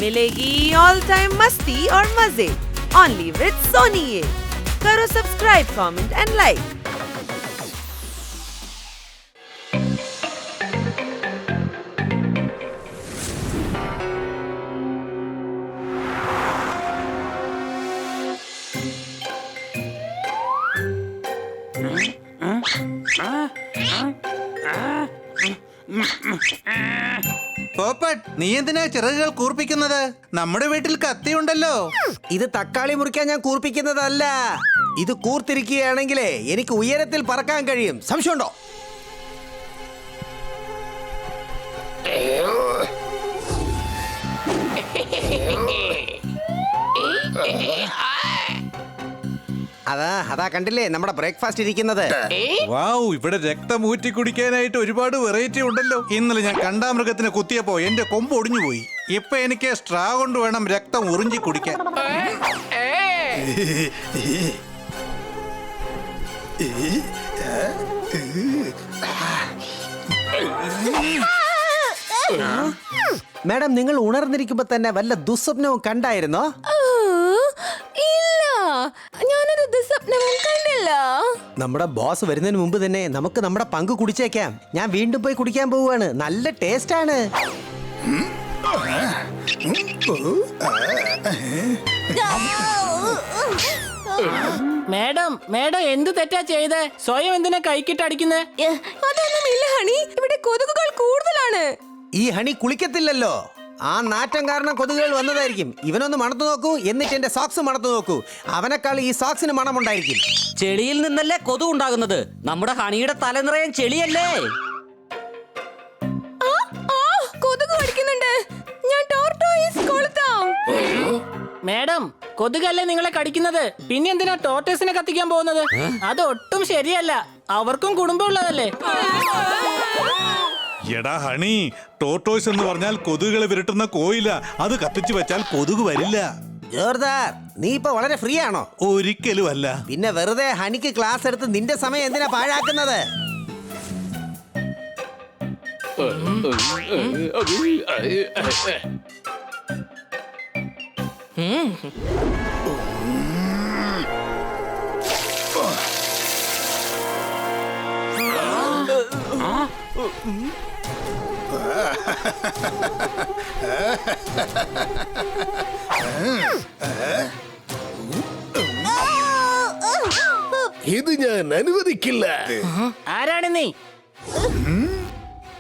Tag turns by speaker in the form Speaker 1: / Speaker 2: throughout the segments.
Speaker 1: मिलेगी all time मस्ती और मजे ओनली विद सोनी ये। करो subscribe, comment and like.
Speaker 2: Popat, നീ എന്തിനാ ചിറകുകൾ കൂർപ്പിക്കുന്നത്? നമ്മുടെ വീട്ടിൽ കത്തിയുണ്ടല്ലോ.
Speaker 3: ഇത് തക്കാളി മുറിക്കാൻ ഞാൻ കൂർപ്പിക്കുന്നതല്ല. ഇത് കൂർത്തിരിക്കുകയാണെങ്കിലേ എനിക്ക് ഉയരത്തിൽ പറക്കാൻ കഴിയും. സംശയമുണ്ടോ? അതാ കണ്ടില്ലേ നമ്മുടെ ബ്രേക്ക്ഫാസ്റ്റ് ഇരിക്കുന്നത്.
Speaker 2: വാവ്, ഇവിടെ രക്തം ഊറ്റി കുടിക്കാനായിട്ട് ഒരുപാട് വെറൈറ്റി ഉണ്ടല്ലോ. ഇന്നലെ ഞാൻ കണ്ടാമൃഗത്തിനെ കുത്തിയപ്പോ എന്റെ കൊമ്പ് ഒടിഞ്ഞു പോയി. ഇപ്പൊ എനിക്ക് സ്ട്രാ കൊണ്ട് വേണം രക്തം ഉറിഞ്ചി കുടിക്കാൻ.
Speaker 3: മാഡം, നിങ്ങൾ ഉണർന്നിരിക്കുമ്പോ തന്നെ വല്ല ദുസ്വപ്നവും കണ്ടായിരുന്നോ?
Speaker 4: ഞാനൊരു ദുസ്വപ്നവും കണ്ടില്ല.
Speaker 3: നമ്മുടെ ബോസ് വരുന്നതിന് മുമ്പ് തന്നെ നമുക്ക് നമ്മുടെ പങ്ക് കുടിച്ചേക്കാം. ഞാൻ വീണ്ടും പോയി കുടിക്കാൻ പോവുകയാണ്. നല്ല ടേസ്റ്റ് ആണ്.
Speaker 5: മേഡം എന്ത് തെറ്റാ ചെയ്തേ? സ്വയം എന്തിനാ കൈക്കിട്ട് അടിക്കുന്നേ?
Speaker 4: അതൊന്നുമില്ല ഹണി, ഇവിടെ കൊതുകുകൾ കൂടുതലാണ്.
Speaker 3: ഈ ഹണി കുളിക്കത്തില്ലല്ലോ. ആ നാറ്റം കാരണം കൊതുകുകൾ വന്നതായിരിക്കും. ഇവനൊന്ന് മണത്തു നോക്കൂ, എന്നിട്ട് എന്റെ സോക്സ് മണത്തു നോക്കൂ. അവനെക്കാൾ ഈ സോക്സിന് മണമുണ്ടായിരിക്കും.
Speaker 6: ചെളിയിൽ നിന്നല്ലേ കൊതു ഉണ്ടാകുന്നത്. നമ്മുടെ ഹണിയുടെ തലനിറയാൻ ചെളിയല്ലേ?
Speaker 4: കൊതുക് കടിക്കുന്നുണ്ട്. ഞാൻ ടോർട്ടോയിസ് കൊളുത്താം.
Speaker 5: മേഡം, കൊതുകല്ലേ നിങ്ങളെ കടിക്കുന്നത്? പിന്നെ എന്തിനാ ടോർട്ടോയ്സിനെ കത്തിക്കാൻ പോകുന്നത്? അത് ഒട്ടും ശരിയല്ല. അവർക്കും കുടുംബമുള്ളതല്ലേ.
Speaker 2: എടാ ഹണി, ടോർട്ടോയ്സ് എന്ന് പറഞ്ഞാൽ കൊതുകുകളെ വിരട്ടുന്ന കോയില. അത് കത്തിച്ചു വെച്ചാൽ കൊതുക് വരില്ല.
Speaker 3: ജോർദാർ, നീ ഇപ്പൊ വളരെ ഫ്രീ ആണോ?
Speaker 2: ഒരിക്കലും അല്ല.
Speaker 3: പിന്നെ വെറുതെ ഹണിക്ക് ക്ലാസ് എടുത്ത് നിന്റെ സമയം എന്തിനാ പാഴാക്കുന്നത്?
Speaker 7: ഇത് ഞാൻ അനുവദിക്കില്ല.
Speaker 5: ആരാണ് നീ?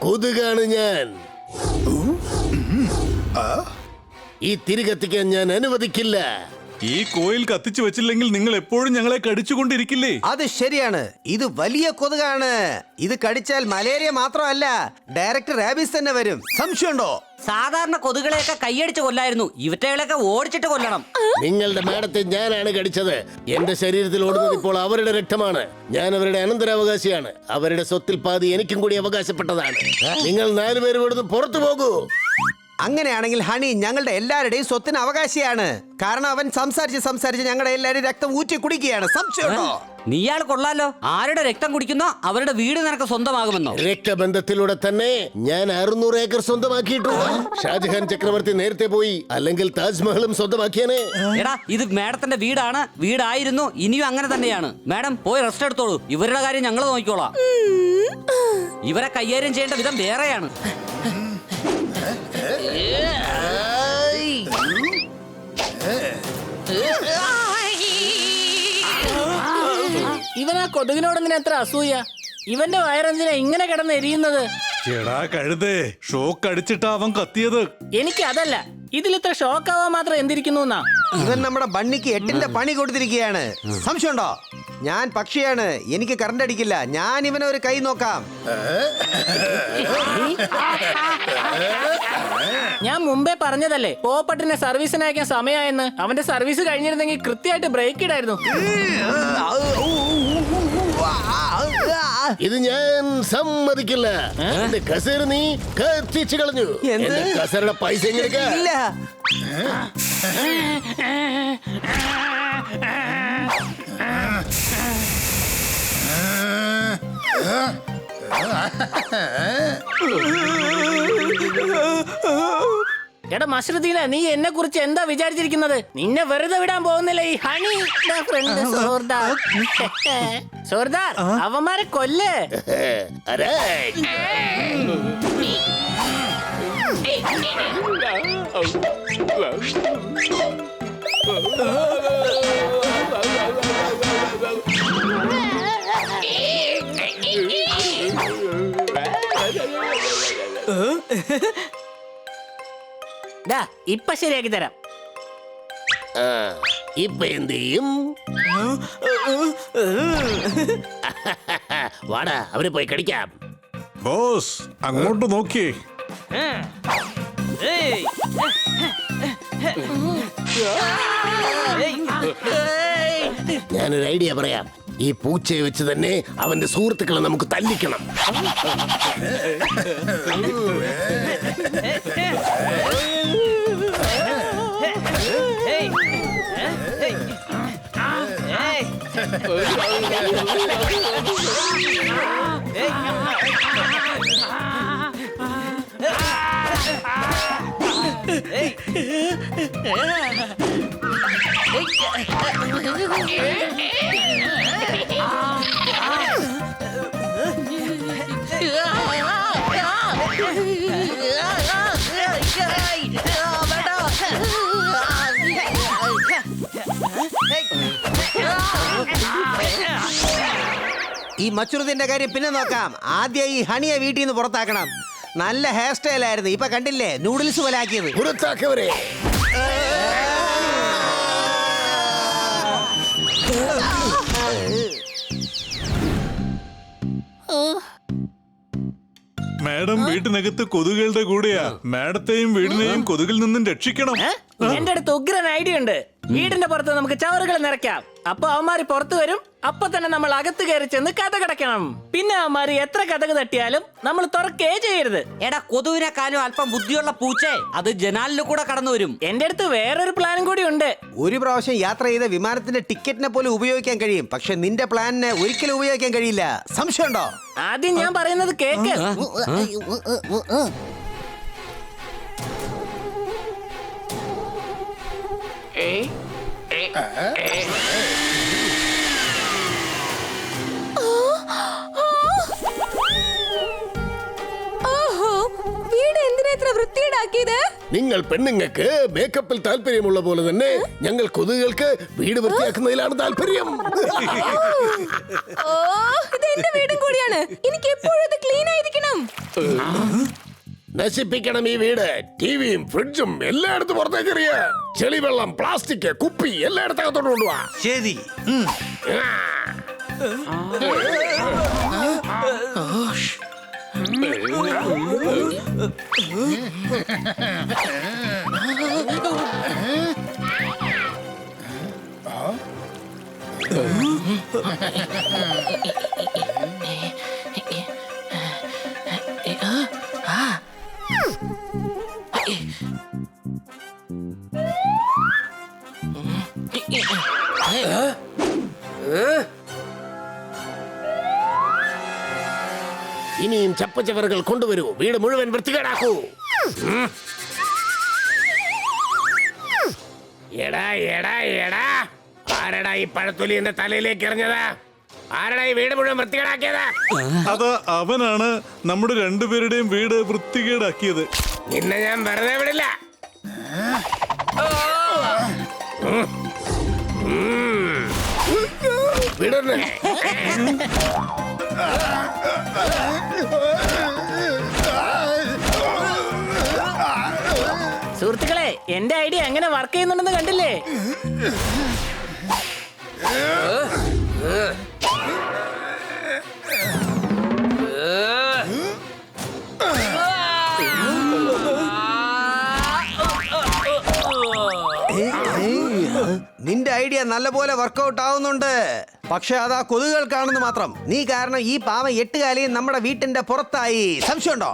Speaker 7: കൊതുകാണ് ഞാൻ. ഈ തിരി കത്തിക്കാൻ ഞാൻ അനുവദിക്കില്ല.
Speaker 2: ഈ കോയിൽ കത്തിച്ചു വെച്ചില്ലെങ്കിൽ നിങ്ങൾ എപ്പോഴും ഞങ്ങളെ കടിച്ചുകൊണ്ടിരിക്കില്ലേ?
Speaker 3: അത് ശരിയാണ്. ഇത് വലിയ കൊതുകാണ്. ഇത് കടിച്ചാൽ മലേറിയ മാത്രമല്ല, ഡയറക്റ്റ് റാബീസ് തന്നെ വരും. സംശയമുണ്ടോ?
Speaker 6: സാധാരണ കൊതുകളെയൊക്കെ കൈയടിച്ച് കൊല്ലായിരുന്നു. ഇവറ്റകളെയൊക്കെ ഓടിച്ചിട്ട് കൊല്ലണം.
Speaker 7: നിങ്ങളുടെ മാഡത്തെ ഞാനാണ് കടിച്ചത്. എന്റെ ശരീരത്തിൽ ഓടുന്നത് ഇപ്പോൾ അവരുടെ രക്തമാണ്. ഞാൻ അവരുടെ അനന്തരാവകാശിയാണ്. അവരുടെ സ്വത്തിൽ പാതി എനിക്കും കൂടി അവകാശപ്പെട്ടതാണ്. നിങ്ങൾ 4 പേര് ഇവിടുന്ന് പുറത്തു പോകൂ.
Speaker 3: അങ്ങനെയാണെങ്കിൽ ഹണി ഞങ്ങളുടെ എല്ലാവരുടെയും സ്വത്തിന് അവകാശിയാണ്. കാരണം അവൻ സംസാരിച്ച് ഞങ്ങളുടെ എല്ലാവരും രക്തം ഊറ്റി കുടിക്കുകയാണ്. സംശയമുണ്ടോ?
Speaker 6: നീയാൾ കൊള്ളാലോ. ആരുടെ രക്തം കുടിക്കുന്നോ അവരുടെ വീട് നിനക്ക് സ്വന്തമാകുമെന്നോ?
Speaker 7: രക്തബന്ധത്തിലൂടെ തന്നെ ഞാൻ 600 ഏക്കർ സ്വന്തമാക്കിയിട്ടുണ്ട്. ഷാജഹാൻ ചക്രവർത്തി നേരത്തെ പോയി, അല്ലെങ്കിൽ താജ്മഹലും സ്വന്തമാക്കിയാനേ.
Speaker 6: എടാ, ഇത് മാഡത്തിന്റെ വീടായിരുന്നു, ഇനിയും അങ്ങനെ തന്നെയാണ്. മാഡം പോയി റെസ്റ്റ് എടുത്തോളൂ. ഇവരുടെ കാര്യം ഞങ്ങൾ നോക്കിക്കോളാം. ഇവരെ കൈകാര്യം ചെയ്യേണ്ട വിധം വേറെയാണ്.
Speaker 5: ഇവനാ കൊതുകിനോടൊന്നിന് എത്ര അസൂയ. ഇവന്റെ വയറെന്തിനാ ഇങ്ങനെ കിടന്ന് എരിയുന്നത്?
Speaker 2: എടാ കഴുതേ, ഷോക്ക് അടിച്ചിട്ടാ അവൻ കത്തിയത്.
Speaker 5: എനിക്ക് അതല്ല, ഇതിലിത്ര ഷോക്ക് ആവാൻ മാത്രം എന്തിരിക്കുന്നു എന്നാ.
Speaker 3: ഇവൻ നമ്മുടെ ബണ്ണിക്ക് 8ന്റെ പണി കൊടുത്തിരിക്കുകയാണ്. സംശയമുണ്ടോ? ഞാൻ പക്ഷിയാണ്, എനിക്ക് കറണ്ട് അടിക്കില്ല. ഞാൻ ഇവനെ ഒരു കൈ നോക്കാം.
Speaker 5: ഞാൻ മുമ്പേ പറഞ്ഞതല്ലേ പോപ്പട്ടിനെ സർവീസിന് അയക്കാൻ സമയമായെന്ന്. അവന്റെ സർവീസ് കഴിഞ്ഞിരുന്നെങ്കിൽ കൃത്യമായിട്ട് ബ്രേക്ക് ഇടായിരുന്നു.
Speaker 7: ഇത് ഞാൻ സമ്മതിക്കില്ല. എന്റെ കസേര നീ കത്തിച്ചു കളഞ്ഞു. എന്റെ കസേരയുടെ പൈസ എങ്ങനെ?
Speaker 3: ഇല്ല.
Speaker 5: എടാ മഷ്റൂദീന, നീ എന്നെ കുറിച്ച് എന്താ വിചാരിച്ചിരിക്കുന്നത്? നിന്നെ വെറുതെ വിടാൻ പോകുന്നില്ല ഈ ഹണി ഫ്രണ്ട് സോർദാർ. സോർദാർ, അവന്മാരെ കൊല്ലേ. ഇപ്പൊ ശരിയാക്കി തരാം.
Speaker 7: ഇപ്പൊ എന്ത് ചെയ്യും? വാടാ, അവരെ പോയി കടിക്കാം.
Speaker 2: ബോസ് അങ്ങോട്ട് നോക്കിയേ.
Speaker 7: ഞാനൊരു ഐഡിയ പറയാം. ഈ പൂച്ചയെ വെച്ച് തന്നെ അവന്റെ സുഹൃത്തുക്കളെ നമുക്ക് തല്ലിക്കണം.
Speaker 3: ഈ മച്ചുറുദിന്റെ കാര്യം പിന്നെ നോക്കാം. ആദ്യം ഈ ഹണിയെ വീട്ടിൽ നിന്ന് പുറത്താക്കണം. നല്ല ഹെയർ സ്റ്റൈൽ ആയിരുന്നു. ഇപ്പൊ കണ്ടില്ലേ, നൂഡിൽസ് പോലെ ആക്കിയത്.
Speaker 7: പുറത്താക്കവരെ.
Speaker 2: മാഡം വീട്ടിനകത്ത് കൊതുകുകളുടെ കൂടെയാ. മാഡത്തെയും വീടിനെയും കൊതുകിൽ നിന്നും രക്ഷിക്കണം.
Speaker 5: എന്റെ അടുത്ത് ഉഗ്രൻ ഐഡിയ ഉണ്ട്. വീടിന്റെ പുറത്ത് നമുക്ക് ചവറുകൾ നിറയ്ക്കാം. അപ്പൊ അവന്മാര് പുറത്തു വരും. അപ്പൊ തന്നെ നമ്മൾ അകത്ത് കയറി ചെന്ന് കഥ കടക്കണം. പിന്നെ അവന്മാര് എത്ര കഥക് തട്ടിയാലും നമ്മൾ തുറക്കേ ചെയ്യരുത്.
Speaker 6: എടാ, കൊതുവിനെക്കാളും അല്പം ബുദ്ധിയുള്ള പൂച്ചേ, അത് ജനാലിൽ കൂടെ കടന്നു വരും.
Speaker 5: എന്റെ അടുത്ത് വേറൊരു പ്ലാനും കൂടി ഉണ്ട്.
Speaker 3: ഒരു പ്രാവശ്യം യാത്ര ചെയ്ത വിമാനത്തിന്റെ ടിക്കറ്റിനെ പോലും ഉപയോഗിക്കാൻ കഴിയും. പക്ഷെ നിന്റെ പ്ലാനിനെ ഒരിക്കലും ഉപയോഗിക്കാൻ കഴിയില്ല. സംശയമുണ്ടോ?
Speaker 5: ആദ്യം ഞാൻ പറയുന്നത് കേക്ക്.
Speaker 4: ഓഹോ, വീട് എന്തിനാ ഇത്ര വൃത്തിയേടാക്കിയത്?
Speaker 7: നിങ്ങൾ പെണ്ണുങ്ങൾക്ക് മേക്കപ്പിൽ താല്പര്യമുള്ള പോലെ തന്നെ ഞങ്ങൾ കൊതുകുകൾക്ക് വീട് വൃത്തിയാക്കുന്നതിലാണ് താല്പര്യം.
Speaker 4: ഓ, ഇത് എന്റെ വീടും കൂടിയാണ്. എനിക്ക് എപ്പോഴും ഇത് ക്ലീൻ ആയിരിക്കണം.
Speaker 7: നശിപ്പിക്കണം ഈ വീട്. ടിവിയും ഫ്രിഡ്ജും എല്ലായിടത്തും പുറത്തേക്ക് എറിയ. ചെളിവെള്ളം, പ്ലാസ്റ്റിക്, കുപ്പി എല്ലായിടത്തും അകത്തോട്ട് കൊണ്ടുപോവാ.
Speaker 2: ശരി.
Speaker 7: ഇനിയും ചപ്പച്ചവറുകൾ കൊണ്ടുവരൂ. വീട് മുഴുവൻ വൃത്തികേടാക്കൂ. എടാ എടാ എടാ, ആരടാ ഈ പഴത്തൊലി എന്റെ തലയിലേക്ക് എറിഞ്ഞത്? ആരടാ ഈ വീട് മുഴുവൻ വൃത്തികേടാക്കിയത്?
Speaker 2: അത് അവനാണ് നമ്മുടെ രണ്ടുപേരുടെയും വീട് വൃത്തികേടാക്കിയത്.
Speaker 7: നിന്നെ ഞാൻ വെറുതെ വിടില്ല. വിടണേ.
Speaker 5: സുഹൃത്തുക്കളെ, എന്റെ ഐഡിയ എങ്ങനെ വർക്ക് ചെയ്യുന്നുണ്ടെന്ന് കണ്ടില്ലേ?
Speaker 3: നിന്റെ ഐഡിയ നല്ലപോലെ വർക്കൗട്ട് ആവുന്നുണ്ട്. പക്ഷെ അതാ കൊതുകുകൾക്കാണെന്ന് മാത്രം. നീ കാരണം ഈ പാവം 8 കാലിയും നമ്മുടെ വീട്ടിന്റെ പുറത്തായി. സംശയമുണ്ടോ?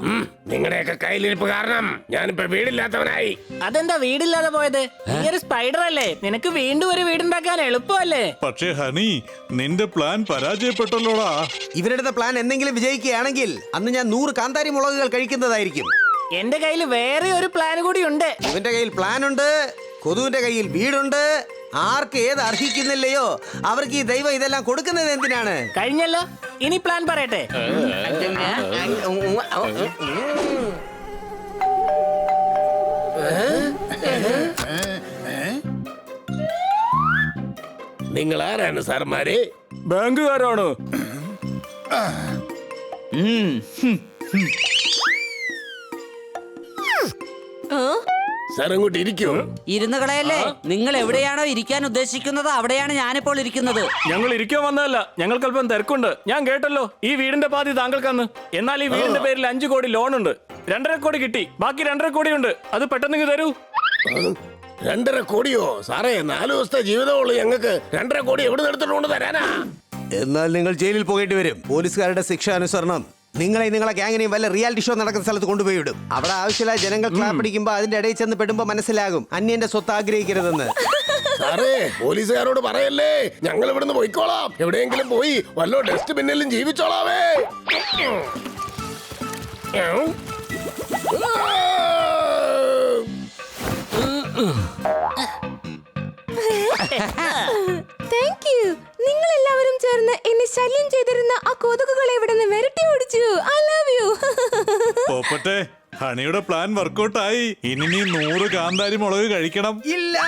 Speaker 7: നിങ്ങളുടെയൊക്കെ കയ്യിലിരിപ്പ് കാരണം ഞാനിപ്പോ വീടില്ലാത്തവനായി.
Speaker 5: അതെന്താ വീടില്ലാതെ പോയത്? നീ ഒരു സ്പൈഡർ അല്ലേ? നിനക്ക് വീണ്ടും ഒരു വീടുണ്ടാക്കാൻ എളുപ്പമല്ലേ?
Speaker 2: പക്ഷേ ഹണി, നിന്റെ പ്ലാൻ പരാജയപ്പെട്ടല്ലോടാ.
Speaker 3: ഇവരുടെ പ്ലാൻ എന്തെങ്കിലും വിജയിക്കുകയാണെങ്കിൽ അന്ന് ഞാൻ 100 കാന്താരി മുളകുകൾ കഴിക്കുന്നതായിരിക്കും.
Speaker 5: എന്റെ കയ്യിൽ വേറെ ഒരു പ്ലാൻ കൂടി ഉണ്ട്.
Speaker 3: ഇവന്റെ കയ്യിൽ പ്ലാൻ ഉണ്ട്, കൊതുവിന്റെ കയ്യിൽ വീടുണ്ട്. ആർക്ക് ഏത് അർഹിക്കുന്നില്ലയോ അവർക്ക് ഈ ദൈവം ഇതെല്ലാം കൊടുക്കുന്നത് എന്തിനാണ്?
Speaker 5: കഴിഞ്ഞല്ലോ, ഇനി പ്ലാൻ പറയട്ടെ.
Speaker 7: നിങ്ങൾ ആരാണ് സാർമാരെ?
Speaker 5: ബാങ്കുകാരാണ്.
Speaker 7: സാർ അങ്ങോട്ട് ഇരിക്കൂ.
Speaker 6: ഇരുന്ന് കളയല്ലേ. നിങ്ങൾ എവിടെയാണോ ഇരിക്കാൻ ഉദ്ദേശിക്കുന്നത് അവിടെയാണ് ഞാനിപ്പോൾ ഇരിക്കുന്നത്.
Speaker 5: ഞങ്ങൾ ഇരിക്കാൻ വന്നതല്ല, ഞങ്ങൾക്ക് അല്പം തിരക്കുണ്ട്. ഞാൻ കേട്ടല്ലോ ഈ വീടിന്റെ പാതി താങ്കൾക്കാന്ന്. എന്നാൽ ഈ വീടിന്റെ പേരിൽ 5 കോടി ലോൺ ഉണ്ട്. 2.5 കോടി കിട്ടി, ബാക്കി 2.5 കോടി ഉണ്ട്. അത് പെട്ടെന്ന് തരൂ.
Speaker 7: 2.5 കോടിയോ? സാറേ, 4 ദിവസത്തെ ജീവിതമുള്ളൂ ഞങ്ങൾക്ക്. 2.5 കോടി എവിടെ എടുത്തിട്ടുകൊണ്ട് തരാനാ?
Speaker 3: എന്നാൽ നിങ്ങൾ ജയിലിൽ പോകേണ്ടി വരും. പോലീസുകാരുടെ ശിക്ഷ അനുസരണം നിങ്ങളെ ഗ്യാങ്ങിനെയും വല്ല റിയാലിറ്റി ഷോ നടക്കുന്ന സ്ഥലത്ത് കൊണ്ടുപോയി വിടും. അവിടെ ആവശ്യമില്ല ജനങ്ങൾ ക്ലാപ്പടിക്കുമ്പോ അതിന്റെ ഇടയിൽ ചെന്ന് പെടുമ്പോ മനസ്സിലാകും അന്യന്റെ സ്വത്ത് ആഗ്രഹിക്കരുതെന്ന്.
Speaker 7: സാറേ, പോലീസുകാരോട് പറയല്ലേ, ഞങ്ങൾ ഇവിടുന്ന് പോയിക്കോളാം. എവിടെയെങ്കിലും പോയി വല്ലോ ഡസ്റ്റ് ബിന്നിലും ജീവിച്ചോളാവേ.
Speaker 4: Thank you. നിങ്ങൾ എല്ലാവരും ചേർന്ന് എന്നെ ശല്യം ചെയ്തിരുന്ന ആ കൊതുകുകളെ ഇവിടെ നിന്ന് വിരട്ടി ഓടിച്ചു. I love you.
Speaker 2: പോപ്പട്ടെ, ഹണിയുടെ പ്ലാൻ വർക്കൗട്ട് ആയി. ഇനി നീ 100 കാന്താരി മുളക് കഴിക്കണം.
Speaker 3: ഇല്ല